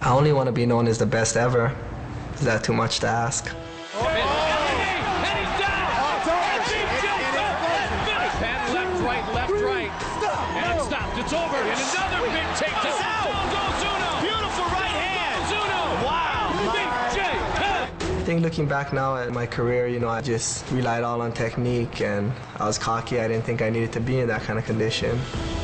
I only want to be known as the best ever. Is that too much to ask? Left, right. And it stopped. It's over. And another big takedown. Goes Uno. Beautiful right hand. Uno. Wow. I think looking back now at my career, you know, I just relied all on technique and I was cocky. I didn't think I needed to be in that kind of condition.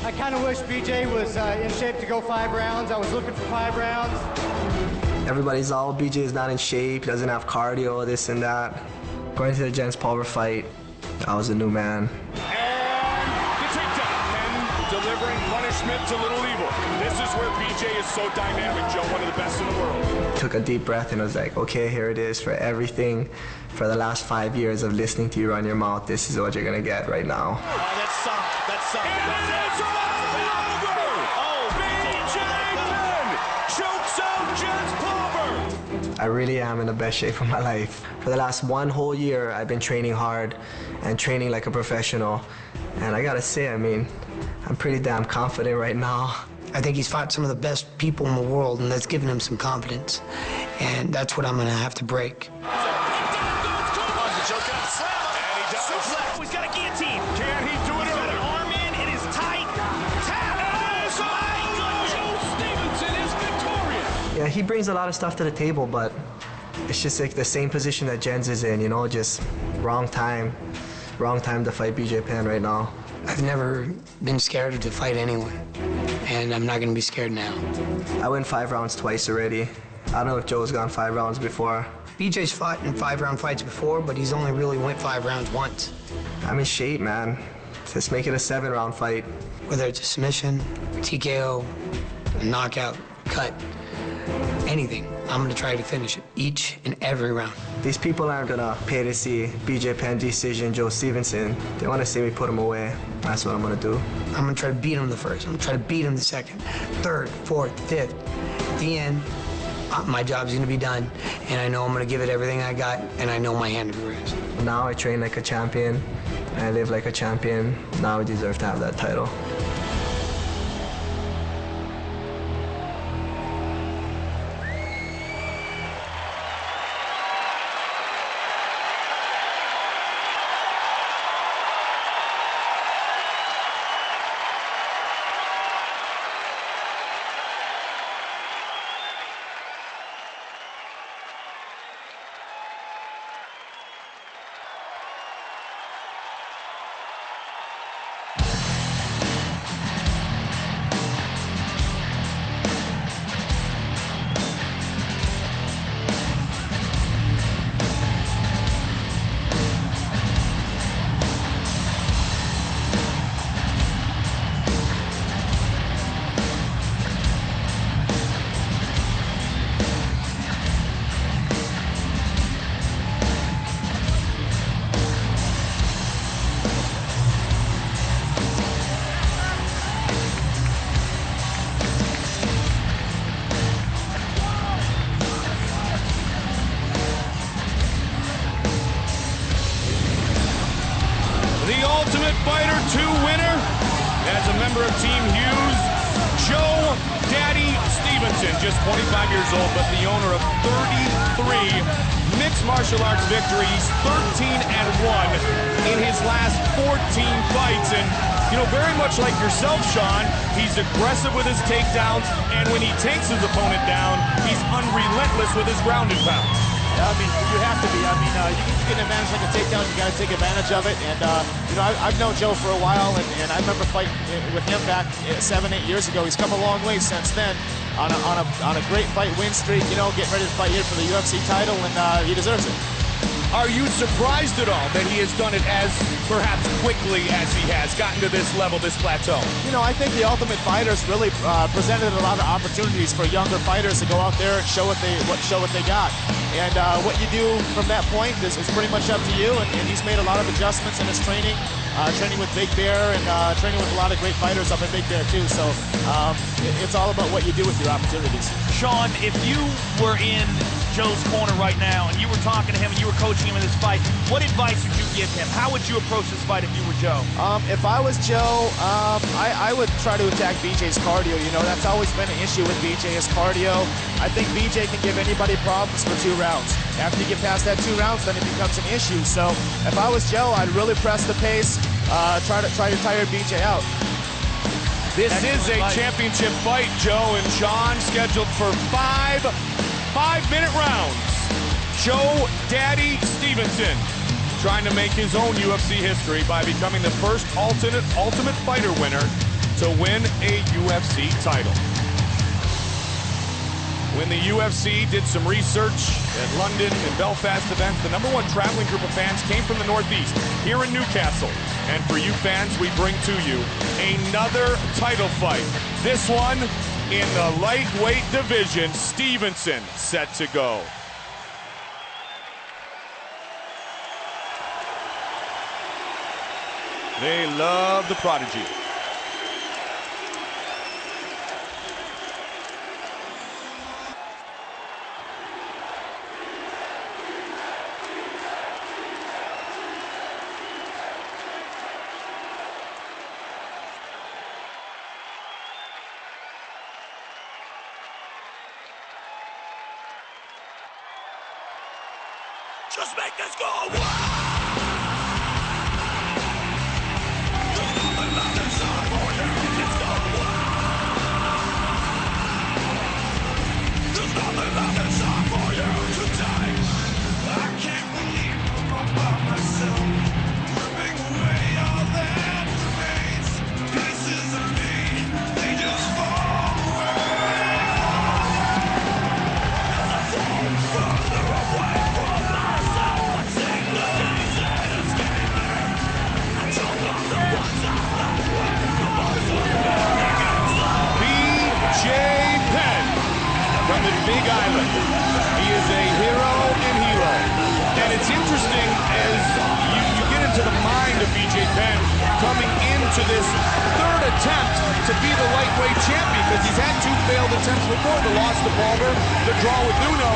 I kind of wish BJ was in shape to go 5 rounds. I was looking for 5 rounds. Everybody's all, BJ is not in shape, doesn't have cardio, this and that. Going to the Jens Pulver fight, I was a new man. Delivering punishment to Little Evil. This is where BJ is so dynamic, Joe, one of the best in the world. Took a deep breath and was like, okay, here it is for everything. For the last 5 years of listening to you run your mouth, this is what you're gonna get right now. Oh, that's soft, that's soft. And it's over! Oh, BJ Penn chokes out Jens Pulver! I really am in the best shape of my life. For the last 1 whole year, I've been training hard and training like a professional. And I gotta say, I mean, I'm pretty damn confident right now. I think he's fought some of the best people in the world, and that's given him some confidence. And that's what I'm gonna have to break. He's got a guillotine. Can he do it? He's got an arm in. It is tight. Tap. Joe Stevenson is victorious. Yeah, he brings a lot of stuff to the table, but it's just like the same position that Jens is in, you know, just wrong time to fight BJ Penn right now. I've never been scared to fight anyone, and I'm not going to be scared now. I went 5 rounds twice already. I don't know if Joe's gone 5 rounds before. BJ's fought in 5-round fights before, but he's only really went 5 rounds once. I'm in shape, man. Let's make it a 7-round fight. Whether it's a submission, TKO, a knockout, cut, anything, I'm going to try to finish it each and every round. These people aren't gonna pay to see BJ Penn decision, Joe Stevenson. They want to see me put him away. That's what I'm gonna do. I'm gonna try to beat him the first. I'm gonna try to beat him the second, third, fourth, fifth. At the end, my job's gonna be done, and I know I'm gonna give it everything I got, and I know my hand to be raised. Now I train like a champion, and I live like a champion. Now I deserve to have that title. Ultimate Fighter 2 winner, as a member of Team Hughes, Joe Daddy Stevenson, just 25 years old, but the owner of 33 mixed martial arts victories, 13-1 in his last 14 fights. And, you know, very much like yourself, Sean, he's aggressive with his takedowns, and when he takes his opponent down, he's unrelentless with his ground and pound. I mean, you have to be. I mean, you get an advantage like a takedown, you got to take advantage of it. And, you know, I've known Joe for a while, and I remember fighting with him back 7-8 years ago. He's come a long way since then on a great fight win streak, you know, getting ready to fight here for the UFC title, and he deserves it. Are you surprised at all that he has done it as perhaps quickly as he has gotten to this level, this plateau? You know, I think the Ultimate Fighter's really presented a lot of opportunities for younger fighters to go out there and show what they got. And what you do from that point is pretty much up to you. And he's made a lot of adjustments in his training, training with Big Bear and training with a lot of great fighters up in Big Bear too. So it's all about what you do with your opportunities. Sean, if you were in Joe's corner right now, and you were talking to him and you were coaching him in this fight, what advice would you give him? How would you approach this fight if you were Joe? If I was Joe, I would try to attack BJ's cardio. You know, that's always been an issue with BJ, is cardio. I think BJ can give anybody problems for 2 rounds. After you get past that 2 rounds, then it becomes an issue. So if I was Joe, I'd really press the pace, try to tire BJ out. This is a championship fight, Joe and Sean, scheduled for 5 5-minute rounds. Joe Daddy Stevenson trying to make his own UFC history by becoming the first Ultimate Fighter winner to win a UFC title. When the UFC did some research at London and Belfast events, the #1 traveling group of fans came from the Northeast, here in Newcastle. And for you fans, we bring to you another title fight. This one in the lightweight division. Stevenson set to go. They love the prodigy. Just make this go away! Big Island. He is a hero in Hilo. And it's interesting as you get into the mind of BJ Penn coming into this 3rd attempt to be the lightweight champion, because he's had 2 failed attempts before, the loss to Palmer, the draw with Uno.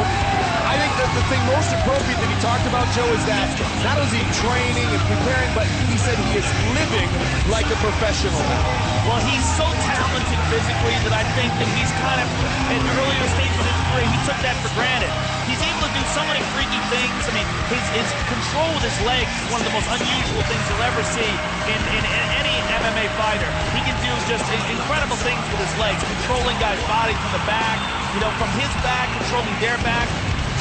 I think that the thing most appropriate that he talked about, Joe, is that not only is he training and preparing, but he said he is living like a professional now. Well, he's so talented physically that I think that he's kind of, in earlier stages of his career, he took that for granted. He's able to do so many freaky things. I mean, his control with his legs is one of the most unusual things you'll ever see in any MMA fighter. He can do just incredible things with his legs, controlling guys' bodies from the back, you know, from his back, controlling their back.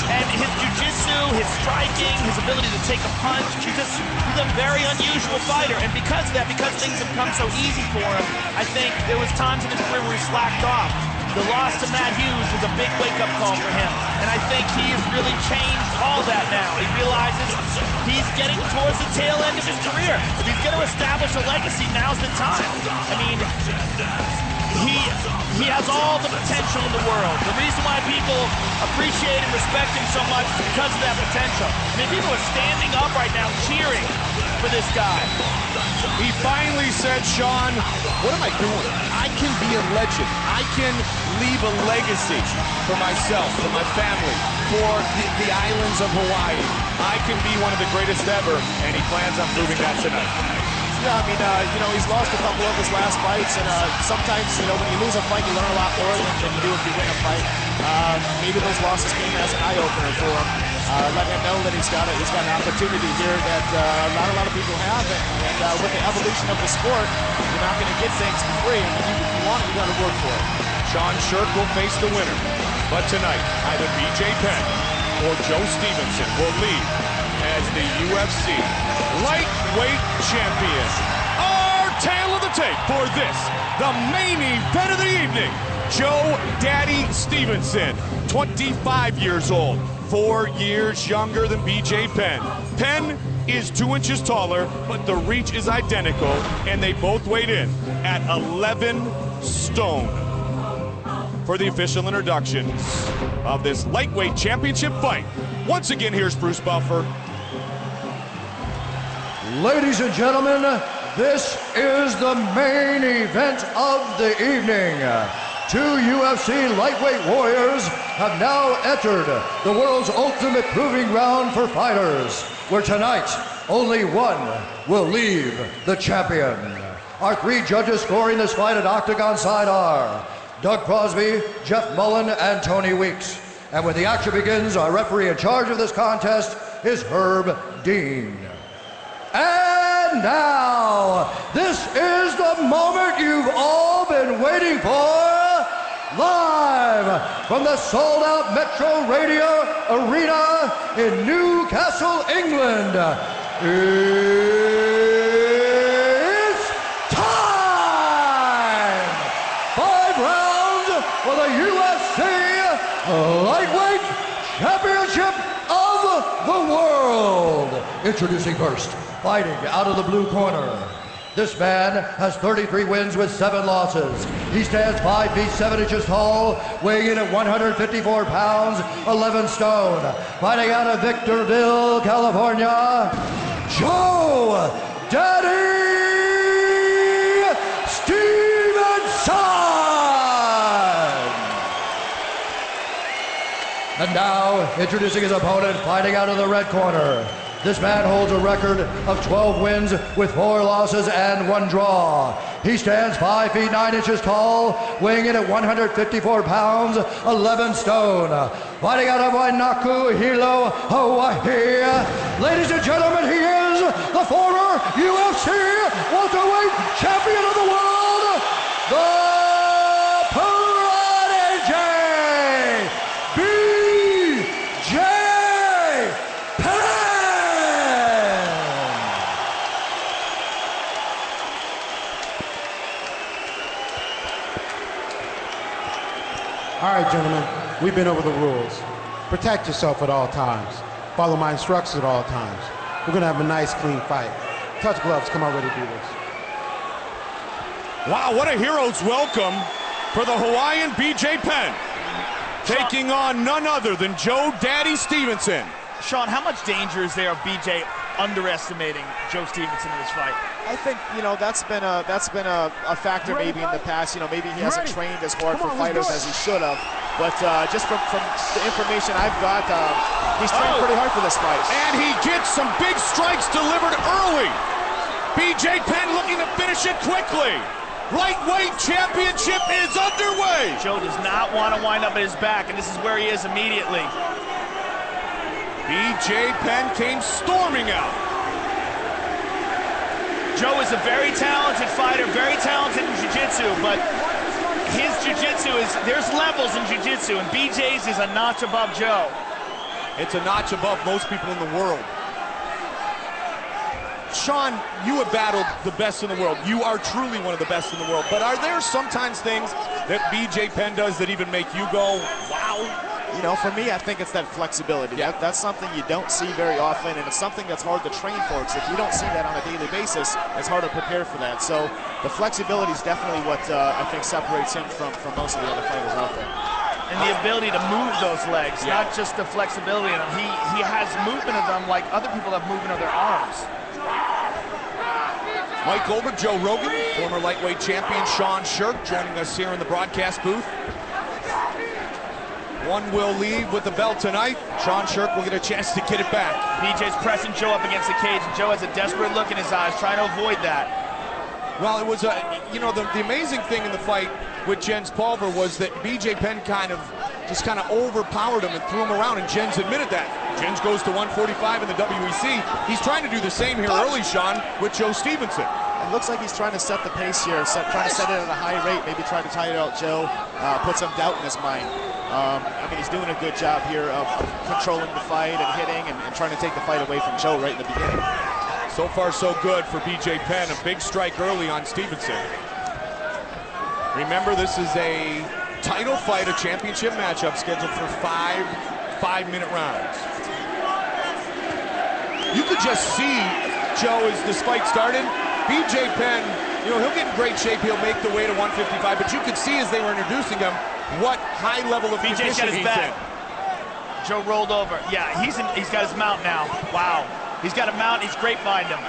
And his jiu-jitsu, his striking, his ability to take a punch, he's a very unusual fighter. And because of that, because things have come so easy for him, I think there was times in his career where he slacked off. The loss to Matt Hughes was a big wake-up call for him. And I think he has really changed all that now. He realizes he's getting towards the tail end of his career. If he's going to establish a legacy, now's the time. I mean, he has all the potential in the world. The reason why people appreciate and respect him so much is because of that potential. I mean, people are standing up right now cheering for this guy. He finally said, Sean, what am I doing? I can be a legend. I can leave a legacy for myself, for my family, for the islands of Hawaii. I can be one of the greatest ever, and he plans on proving that tonight. Yeah, I mean, you know, he's lost a couple of his last fights, and sometimes, you know, when you lose a fight, you learn a lot more than you do if you win a fight. Maybe those losses came as an eye-opener for him. Let him know that he's got an opportunity here that not a lot of people have, and with the evolution of the sport, you're not going to get things for free. And if you want it, you got to work for it. Sean Shirk will face the winner, but tonight, either BJ Penn or Joe Stevenson will lead as the UFC lightweight champion. Our tale of the tape for this, the main event of the evening. Joe Daddy Stevenson, 25 years old, 4 years younger than BJ Penn. Penn is 2 inches taller, but the reach is identical, and they both weighed in at 11 stone. For the official introductions of this lightweight championship fight, once again, here's Bruce Buffer. Ladies and gentlemen, this is the main event of the evening. Two UFC lightweight warriors have now entered the world's ultimate proving ground for fighters, where tonight only one will leave the champion. Our three judges scoring this fight at Octagon side are Doug Crosby, Jeff Mullen, and Tony Weeks. And when the action begins, our referee in charge of this contest is Herb Dean. And now, this is the moment you've all been waiting for. Live from the sold-out Metro Radio Arena in Newcastle, England. It's time! 5 rounds for the UFC Lightweight Championship of the World. Introducing first, fighting out of the blue corner. This man has 33 wins with 7 losses. He stands 5 feet 7 inches tall, weighing in at 154 pounds, 11 stone. Fighting out of Victorville, California, Joe Daddy Stevenson! And now, introducing his opponent, fighting out of the red corner. This man holds a record of 12 wins with 4 losses and 1 draw. He stands 5 feet 9 inches tall, weighing in at 154 pounds, 11 stone. Fighting out of Wainaku, Hilo, Hawaii. Ladies and gentlemen, he is the former UFC welterweight champion of the world, the Prodigy, BJ Penn. All right, gentlemen, we've been over the rules. Protect yourself at all times. Follow my instructions at all times. We're gonna have a nice, clean fight. Touch gloves, come on, ready to do this. Wow, what a hero's welcome for the Hawaiian BJ Penn. Taking on none other than Joe Daddy Stevenson. Sean, how much danger is there of BJ underestimating Joe Stevenson in this fight? I think, you know, that's been a factor maybe in the past. You know, maybe he hasn't trained as hard for fighters as he should have. But just from the information I've got, he's trained pretty hard for this fight. And he gets some big strikes delivered early. BJ Penn looking to finish it quickly. Lightweight championship is underway. Joe does not want to wind up at his back, and this is where he is immediately. BJ Penn came storming out. Joe is a very talented fighter, very talented in jiu-jitsu, but his jiu-jitsu there's levels in jiu-jitsu, and BJ's is a notch above Joe. It's a notch above most people in the world. Sean, you have battled the best in the world. You are truly one of the best in the world. But are there sometimes things that BJ Penn does that even make you go, wow? You know, for me, I think it's that flexibility. Yeah. That's something you don't see very often, and it's something that's hard to train for. Because if you don't see that on a daily basis, it's hard to prepare for that. So the flexibility is definitely what I think separates him from most of the other fighters out there. And the ability to move those legs, not just the flexibility in them. He has movement of them like other people have movement of their arms. Mike Goldberg, Joe Rogan, former lightweight champion Sean Shirk joining us here in the broadcast booth. One will leave with the belt tonight. Sean Shirk will get a chance to get it back. BJ's pressing Joe up against the cage, and Joe has a desperate look in his eyes, trying to avoid that. Well, it was you know, the amazing thing in the fight with Jens Pulver was that BJ Penn kind of overpowered him and threw him around, and Jens admitted that. Jens goes to 145 in the WEC. He's trying to do the same here early, Sean, with Joe Stevenson. It looks like he's trying to set the pace here, trying to set it at a high rate, maybe try to tire out Joe, put some doubt in his mind. I mean, he's doing a good job here of controlling the fight and hitting and trying to take the fight away from Joe right in the beginning. So far, so good for BJ Penn. A big strike early on Stevenson. Remember, this is a title fight, a championship matchup scheduled for 5 5-minute rounds. You could just see, Joe, as this fight started, BJ Penn, you know, he'll get in great shape. He'll make the way to 155, but you could see as they were introducing him what high level of BJ's got his back. Joe rolled over. Yeah, he's got his mount now. Wow. He's got a mount. He's grapevine him.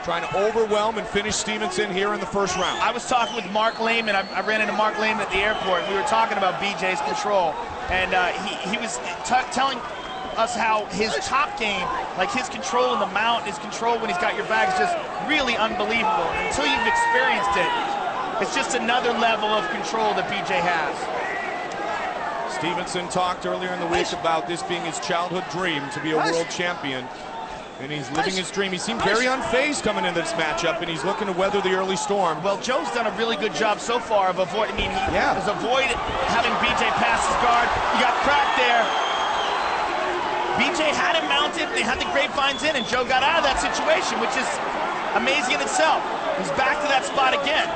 trying to overwhelm and finish Stevenson here in the first round. I was talking with Mark Lehman. I ran into Mark Lehman at the airport. We were talking about BJ's control, and he was telling us how his top game, like his control in the mount, his control when he's got your back is just really unbelievable. And until you've experienced it, it's just another level of control that BJ has. Stevenson talked earlier in the week about this being his childhood dream to be a world champion, and he's living his dream. He seemed very unfazed coming into this matchup, and he's looking to weather the early storm. Well, Joe's done a really good job so far of avoiding. I mean, he has avoided having BJ pass his guard. He got cracked there. BJ had him mounted, they had the grapevines in, and Joe got out of that situation, which is amazing in itself. He's back to that spot again.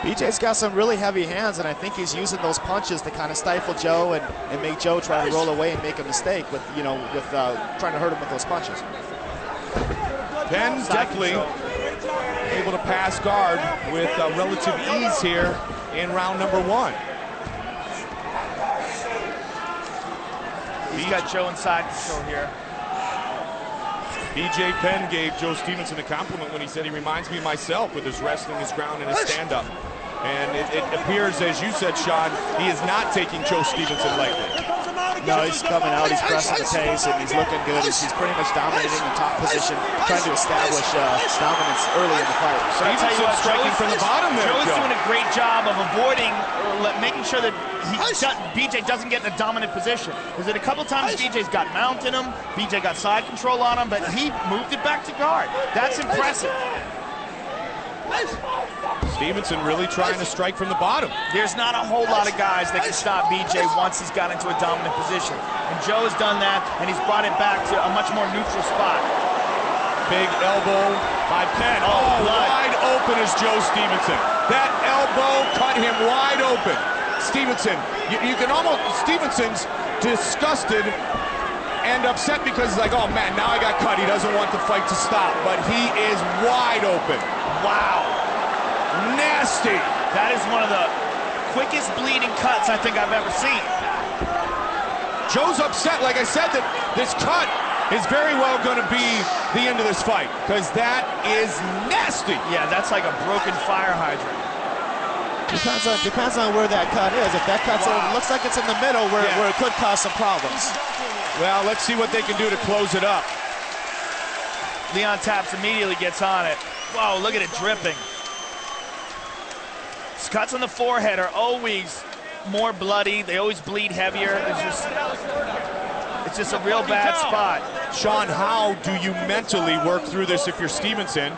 BJ's got some really heavy hands, and I think he's using those punches to kind of stifle Joe and make Joe try to roll away and make a mistake with, you know, with trying to hurt him with those punches. Penn definitely able to pass guard with relative ease here in round number 1. He's got Joe inside control here. BJ Penn gave Joe Stevenson a compliment when he said he reminds me of myself with his wrestling, his ground, and his stand-up. And it appears, as you said, Sean, he is not taking Joe Stevenson lightly. No, he's coming out, he's pressing the pace, and he's looking good. He's pretty much dominating the top position, trying to establish dominance early in the fight. Stevenson striking from the bottom there, Joe's doing a great job of avoiding, making sure that BJ doesn't get in a dominant position. Because a couple times BJ's got mount in him, BJ got side control on him, but he moved it back to guard. That's impressive. Stevenson really trying to strike from the bottom. There's not a whole lot of guys that can stop BJ once he's got into a dominant position. And Joe has done that, and he's brought it back to a much more neutral spot. Big elbow by Penn. Oh, wide open is Joe Stevenson. That elbow cut him wide open. Stevenson, you can almost, Stevenson's disgusted and upset because he's like, oh man, now I got cut. He doesn't want the fight to stop, but he is wide open. Wow. Nasty. That is one of the quickest bleeding cuts I think I've ever seen. Joe's upset, like I said, that this cut is very well going to be the end of this fight, because that is nasty. Yeah, that's like a broken fire hydrant. Depends on where that cut is. If that cut's in, it looks like it's in the middle where it could cause some problems. Well, let's see what they can do to close it up. Leon Taps immediately gets on it. Whoa, look at it dripping. Cuts on the forehead are always more bloody. They always bleed heavier. It's just a real bad spot. Sean, how do you mentally work through this if you're Stevenson,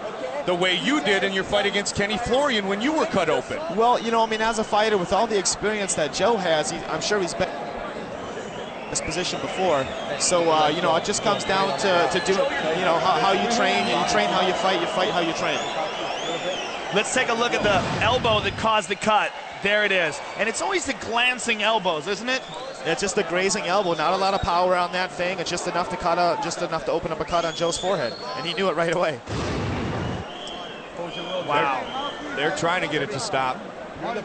the way you did in your fight against Kenny Florian when you were cut open? Well, you know, I mean, as a fighter, with all the experience that Joe has, I'm sure he's been in this position before. So, you know, it just comes down to do, you know, how you train. You train how you fight how you train. Let's take a look at the elbow that caused the cut. There it is. And it's always the glancing elbows, isn't it? It's just a grazing elbow. Not a lot of power on that thing. It's just enough to cut out, just enough to open up a cut on Joe's forehead. And he knew it right away. Wow. They're trying to get it to stop. One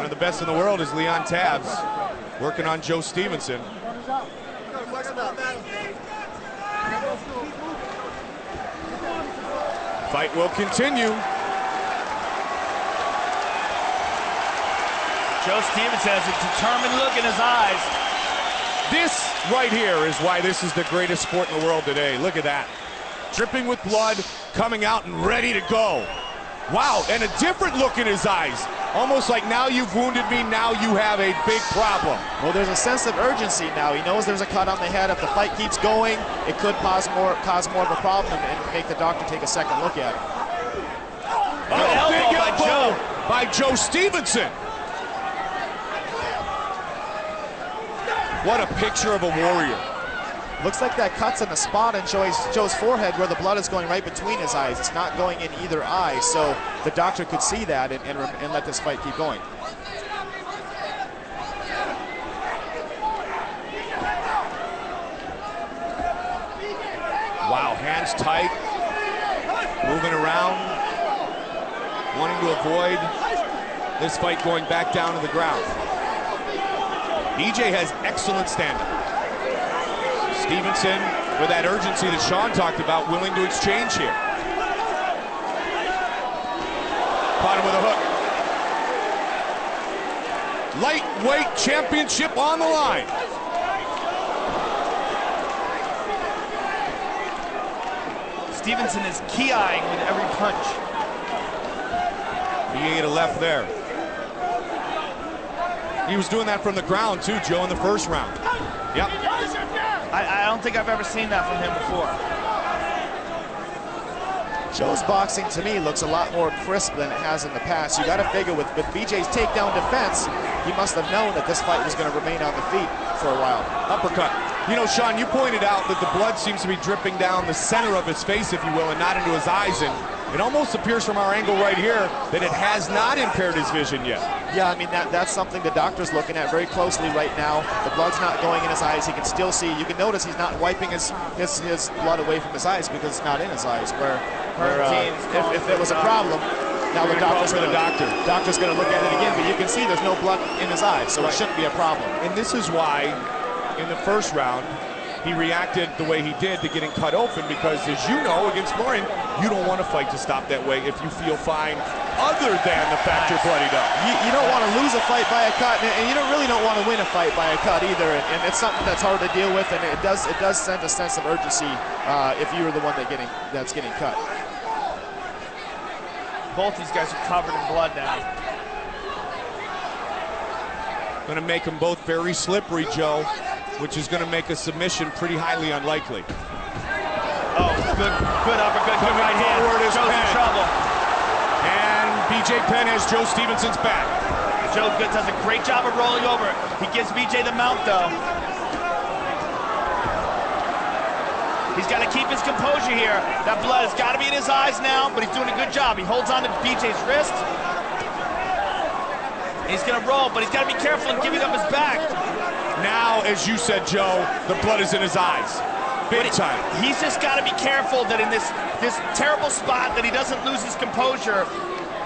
of the best in the world is Leon Tabbs, working on Joe Stevenson. Fight will continue. Joe Stevenson has a determined look in his eyes. This right here is why this is the greatest sport in the world today. Look at that. Dripping with blood, coming out and ready to go. Wow, and a different look in his eyes. Almost like, now you've wounded me, now you have a big problem. Well, there's a sense of urgency now. He knows there's a cut on the head. If the fight keeps going, it could cause more of a problem and make the doctor take a second look at it. Oh, big elbow by Joe Stevenson. What a picture of a warrior. Looks like that cut's in a spot in Joe's forehead where the blood is going right between his eyes. It's not going in either eye, so the doctor could see that and let this fight keep going. Wow, hands tight, moving around, wanting to avoid this fight going back down to the ground. BJ has excellent stand-up. Stevenson, with that urgency that Sean talked about, willing to exchange here. Caught him with a hook. Lightweight championship on the line. Stevenson is key-eyeing with every punch. He ate a left there. He was doing that from the ground too, Joe, in the first round. Yep. I don't think I've ever seen that from him before. Joe's boxing, to me, looks a lot more crisp than it has in the past. You got to figure with BJ's takedown defense, he must have known that this fight was going to remain on the feet for a while. Uppercut. You know, Sean, you pointed out that the blood seems to be dripping down the center of his face, if you will, and not into his eyes. And it almost appears from our angle right here that it has not impaired his vision yet. Yeah, I mean, that's something the doctor's looking at very closely right now. The blood's not going in his eyes. He can still see. You can notice he's not wiping his blood away from his eyes because it's not in his eyes. If there was a problem, now the doctor's going to look at it again, but you can see there's no blood in his eyes, so it shouldn't be a problem. And this is why, in the first round, he reacted the way he did to getting cut open, because, as you know, against Florian, you don't want to fight to stop that way if you feel fine, other than the fact you're bloodied up. You don't want to lose a fight by a cut, and you really don't want to win a fight by a cut either, and it's something that's hard to deal with, and it does send a sense of urgency if you were the one that's getting cut. Both these guys are covered in blood now. Going to make them both very slippery, Joe, which is going to make a submission pretty highly unlikely. Oh, good uppercut, good right hand. Joe's in trouble. And BJ Penn has Joe Stevenson's back. Joe does a great job of rolling over. He gives BJ the mount, though. He's got to keep his composure here. That blood has got to be in his eyes now, but he's doing a good job. He holds on to BJ's wrist. He's going to roll, but he's got to be careful in giving up his back. Now, as you said, Joe, the blood is in his eyes. Big time. He's just got to be careful that in this terrible spot that he doesn't lose his composure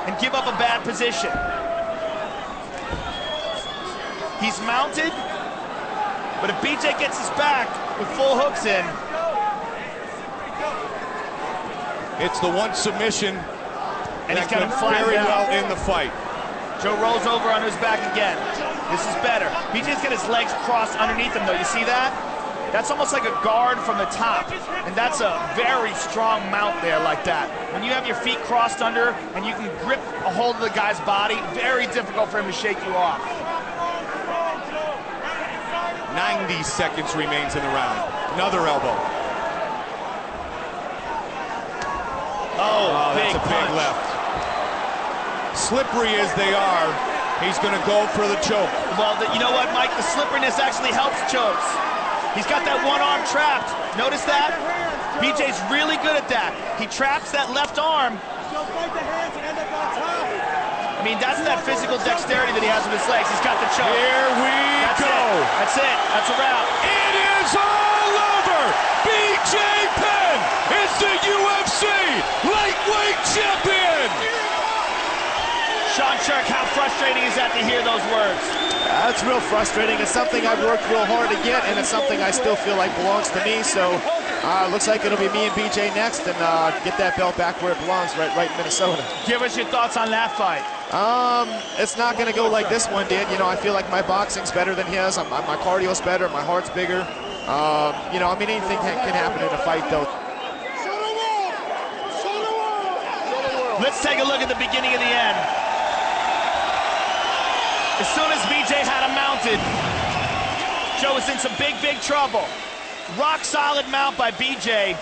and give up a bad position. He's mounted, but if BJ gets his back with full hooks in, it's the one submission and he's got him very flattened well out. in the fight. Joe rolls over on his back again. This is better. BJ's got his legs crossed underneath him, though. You see that? That's almost like a guard from the top, and that's a very strong mount there like that. When you have your feet crossed under and you can grip a hold of the guy's body, very difficult for him to shake you off. 90 seconds remains in the round. Another elbow. Oh, that's a big left. Slippery as they are, he's going to go for the choke. Well, you know what, Mike? The slipperiness actually helps chokes. He's got that one arm trapped. Notice that? BJ's really good at that. He traps that left arm. I mean, that's that physical dexterity that he has with his legs. He's got the choke. Here we go. That's it. That's a wrap. It is all over. BJ Penn is the UFC lightweight champion. Sean Sherk, how frustrating is that to hear those words? That's real frustrating. It's something I've worked real hard to get, and it's something I still feel like belongs to me. So looks like it'll be me and BJ next, and get that belt back where it belongs, right in Minnesota. Give us your thoughts on that fight. It's not going to go like this one did. You know, I feel like my boxing's better than his. My cardio's better. My heart's bigger. You know, I mean, anything can happen in a fight, though. Let's take a look at the beginning of the end. As soon as BJ had him mounted, Joe was in some big trouble. Rock solid mount by BJ.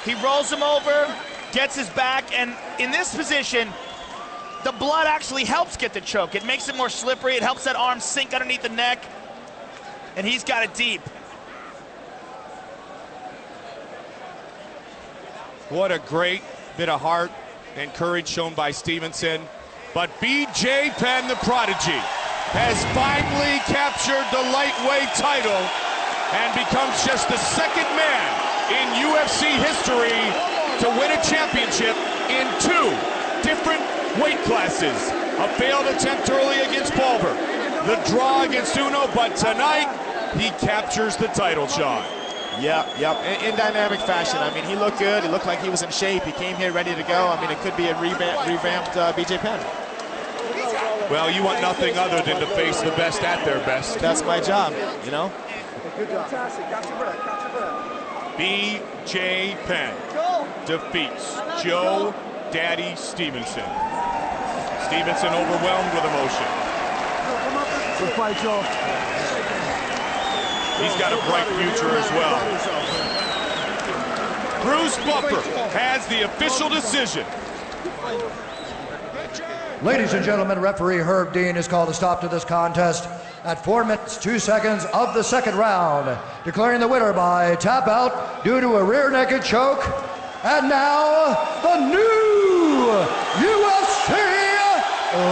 He rolls him over, gets his back, and in this position, the blood actually helps get the choke. It makes it more slippery. It helps that arm sink underneath the neck, and he's got it deep. What a great bit of heart and courage shown by Stevenson. But BJ Penn, the prodigy, has finally captured the lightweight title and becomes just the second man in UFC history to win a championship in 2 different weight classes. A failed attempt early against Pulver, the draw against Uno, but tonight he captures the title, Sean. Yep. In dynamic fashion. I mean, he looked good. He looked like he was in shape. He came here ready to go. I mean, it could be a revamped BJ Penn. Well, you want nothing other than to face the best at their best. That's my job, you know? Good job. Fantastic. Catch your breath. Catch your breath. BJ Penn defeats Joe Daddy Stevenson. Stevenson overwhelmed with emotion. Good fight, Joe. He's got a bright future as well. Bruce Buffer has the official decision. Ladies and gentlemen, referee Herb Dean has called a stop to this contest at 4 minutes 2 seconds of the second round, declaring the winner by tap out due to a rear naked choke. And now, the new UFC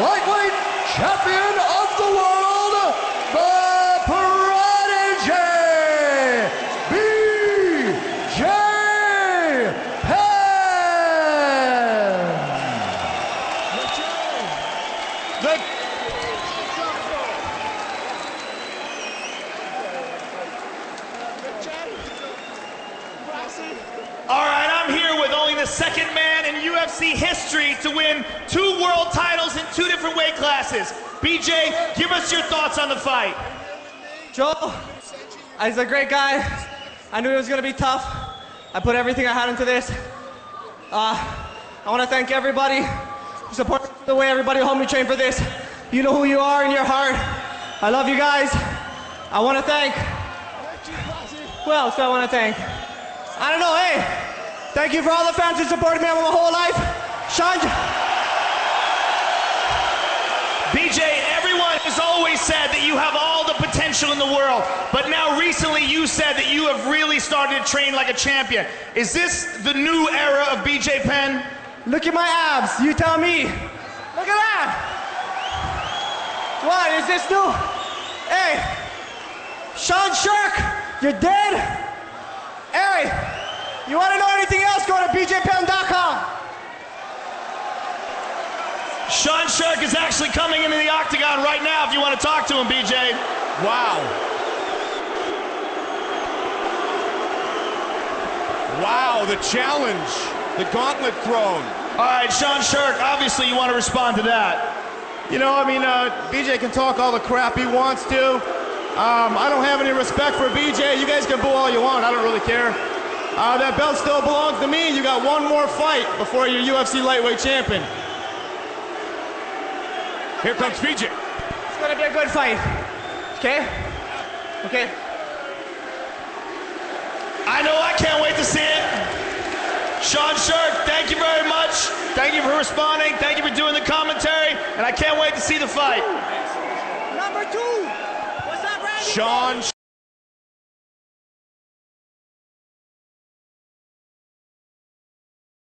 lightweight champion of the world, the Prodigy, BJ Penn. All right, I'm here with only the second man in UFC history to win 2 world titles in 2 different weight classes. BJ, give us your thoughts on the fight. Joe, he's a great guy. I knew it was going to be tough. I put everything I had into this. I want to thank everybody who supported the way everybody helped me train for this. You know who you are in your heart. I love you guys. I want to thank... Who else do I want to thank? I don't know, hey. Thank you for all the fans who supported me my whole life. Sean... BJ, everyone has always said that you have all the potential in the world, but now recently you said that you have really started to train like a champion. Is this the new era of BJ Penn? Look at my abs, you tell me. Look at that. What, is this new? Hey, Sean Shark, you're dead? Hey, you want to know anything else, go to bjpenn.com. Sean Shark is actually coming into the octagon right now if you want to talk to him, BJ. Wow. Wow, the challenge. The gauntlet thrown. All right, Sean Shark, obviously you want to respond to that. You know, I mean, BJ can talk all the crap he wants to. I don't have any respect for BJ. You guys can boo all you want. I don't really care. That belt still belongs to me. You got one more fight before you're UFC lightweight champion. Here comes BJ. It's gonna be a good fight. Okay? Okay. I know, I can't wait to see it. Sean Shark, thank you very much. Thank you for responding. Thank you for doing the commentary. And I can't wait to see the fight. Number 2. What's up, Randy? Sean